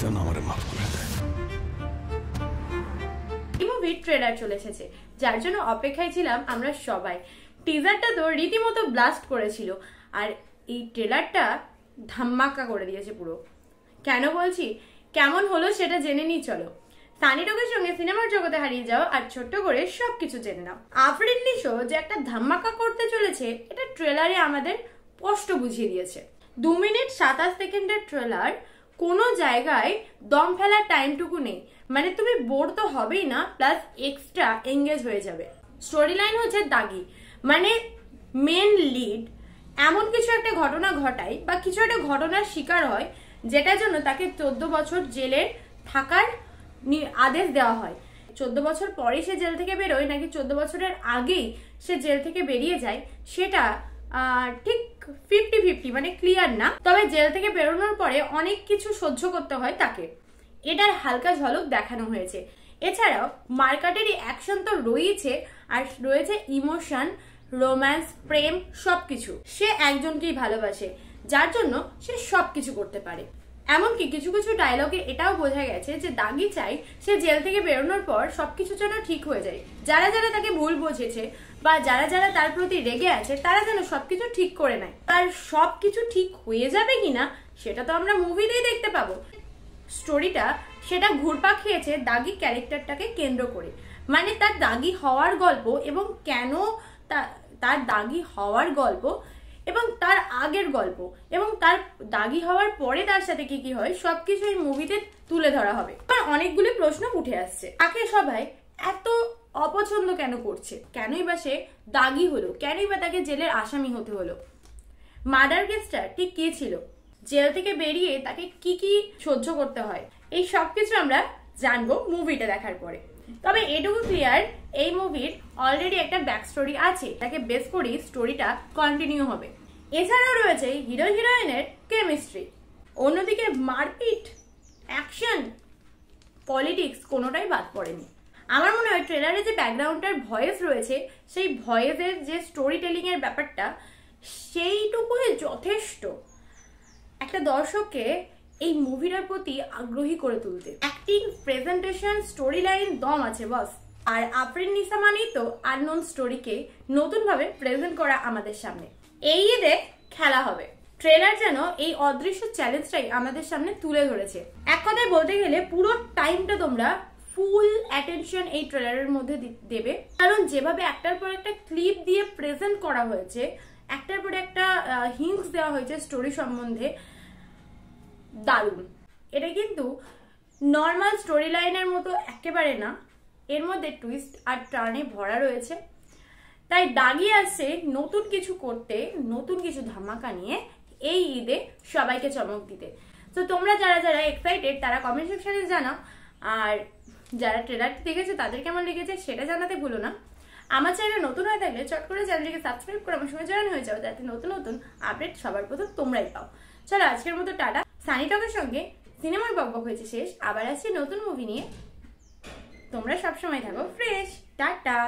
যেন আমারে মাফ করে দেয়। এই মুভির ট্রেলার চলে এসেছে, যার জন্য অপেক্ষায় ছিলাম আমরা সবাই। টিজারটা তো রীতিমতো ব্লাস্ট করেছিল, আর এই ট্রেলারটা ধাম্মাকা করে দিয়েছে পুরো। কেন বলছি, কেমন হলো সেটা জেনে নিই চলো। সানি টকের সঙ্গে সিনেমার জগতে হারিয়ে যাও আর ছোট্ট করে সবকিছু জেনে নাও। আফরিন নিশো যে একটা ধাম্মাকা করতে চলেছে, এটা ট্রেলারে আমাদের স্পষ্ট বুঝিয়ে দিয়েছে। 2 মিনিট 27 সেকেন্ডের ট্রেলার, কোনো জায়গায় দম ফেলার টাইমটুকু নেই। মানে তুমি বোর তো হবেই না, প্লাস এক্সট্রা এঙ্গেজ হয়ে যাবে। স্টোরি লাইন হচ্ছে দাগি, মানে মেন লিড এমন কিছু একটা ঘটনা ঘটায় বা কিছু একটা ঘটনার শিকার হয়, যেটার জন্য তাকে 14 বছর জেলে থাকার আদেশ দেওয়া হয়। 14 বছর পরে সে জেল থেকে বেরোয় নাকি 14 বছরের আগেই সে জেল থেকে বেরিয়ে যায়, সেটা ঠিক 50-50 মানে ক্লিয়ার না। তবে জেল থেকে বেরোনোর পরে অনেক কিছু সহ্য করতে হয় তাকে, এটার হালকা ঝলক দেখানো হয়েছে। এছাড়াও মার্কাটেরই অ্যাকশন তো রয়েছে, আর রয়েছে ইমোশন, রোম্যান্স, প্রেম, সবকিছু। সে একজনকেই ভালোবাসে, যার জন্য সে সবকিছু করতে পারে। এমনকি কিছু কিছু ডায়লগে এটাও বোঝা গেছে যে দাগি চাই সে জেল থেকে বেরোনোর পর সবকিছু যেন ঠিক হয়ে যায়। যারা যারা তাকে ভুল বুঝেছে বা যারা যারা তার প্রতি রেগে আছে, তারা যেন সবকিছু ঠিক করে নেয়। আর সবকিছু ঠিক হয়ে যাবে কিনা সেটা তো আমরা মুভিতেই দেখতে পাবো। স্টোরিটা সেটা ঘুরপাক খেয়েছে দাগি ক্যারেক্টারটাকে কেন্দ্র করে, মানে তার দাগি হওয়ার গল্প এবং কেন তার দাগি হওয়ার গল্প এবং তার আগের গল্প এবং তার দাগি হওয়ার পরে তার সাথে কি কি হয়, সবকিছু এই মুভিতে তুলে ধরা হবে। অনেকগুলি প্রশ্ন উঠে আসছে, তাকে সবাই এত অপছন্দ কেন করছে, কেনই বা সে দাগি হলো, কেনই বা তাকে জেলের আসামি হতে হলো, মার্ডার কেসটা ঠিক কি ছিল, জেল থেকে বেরিয়ে তাকে কি কি সহ্য করতে হয়, এই সবকিছু আমরা জানবো মুভিটা দেখার পরে। তবে এটুকু ক্লিয়ার, এই মুভির অলরেডি একটা ব্যাক স্টোরি আছে, তাকে বেস করেই স্টোরিটা কন্টিনিউ হবে। এছাড়াও রয়েছে হিরো হিরোইনের কেমিস্ট্রি, অন্যদিকে মারপিট, অ্যাকশন, পলিটিক্স কোনোটাই বাদ পড়েনি। আমার মনে হয় ট্রেলারে যে ব্যাকগ্রাউন্ডের ভয়েস রয়েছে, সেই ভয়েসের যে স্টোরি টেলিং এর ব্যাপারটা, সেইটুকুই যথেষ্ট একটা দর্শককে এই মুভিটার প্রতি আগ্রহী করে তুলতে। অ্যাক্টিং, প্রেজেন্টেশন, স্টোরি লাইন দম আছে বস। আর আফরিন নিসা মানেই তো আননোন স্টোরিকে নতুন ভাবে প্রেজেন্ট করা আমাদের সামনে। এই ঈদে খেলা হবে। ট্রেলার যেন এই অদৃশ্য চ্যালেঞ্জটাই আমাদের সামনে তুলে ধরেছে। এক কথায় বলতে গেলে পুরো টাইমটা তোমরা ফুল অ্যাটেনশন এই ট্রেলারের মধ্যে দেবে, কারণ যেভাবে একটার পর একটা ক্লিপ দিয়ে প্রেজেন্ট করা হয়েছে, একটার পর একটা হিন্টস দেওয়া হয়েছে স্টোরি সম্বন্ধে, দারুণ। এটা কিন্তু নর্মাল স্টোরি লাইনের মতো একেবারে না, এর মধ্যে টুইস্ট আর টার্নে ভরা রয়েছে। তাই দাগি আসছে নতুন কিছু করতে, নতুন কিছু ধামাকা নিয়ে এই ঈদে সবাইকে চমক দিতে। তো তোমরা যারা যারা এক্সাইটেড তারা কমেন্ট সেকশনে জানাও, আর যারা ট্রেলারটি দেখেছে তাদের কেমন লেগেছে সেটা জানাতে ভুলো না। আমার চ্যানেল নতুন হয়ে থাকলে চট করে চ্যানেলটিকে সাবস্ক্রাইব করে আমার সঙ্গে জয়েন হয়ে যাও, যাতে নতুন নতুন আপডেট সবার প্রথম তোমরাই পাও। চলো আজকের মতো টাটা। সানি টকের সঙ্গে সিনেমার বকবক হয়েছে শেষ, আবার আসছি নতুন মুভি নিয়ে। তোমরা সবসময় থাকো ফ্রেশ। টাটা।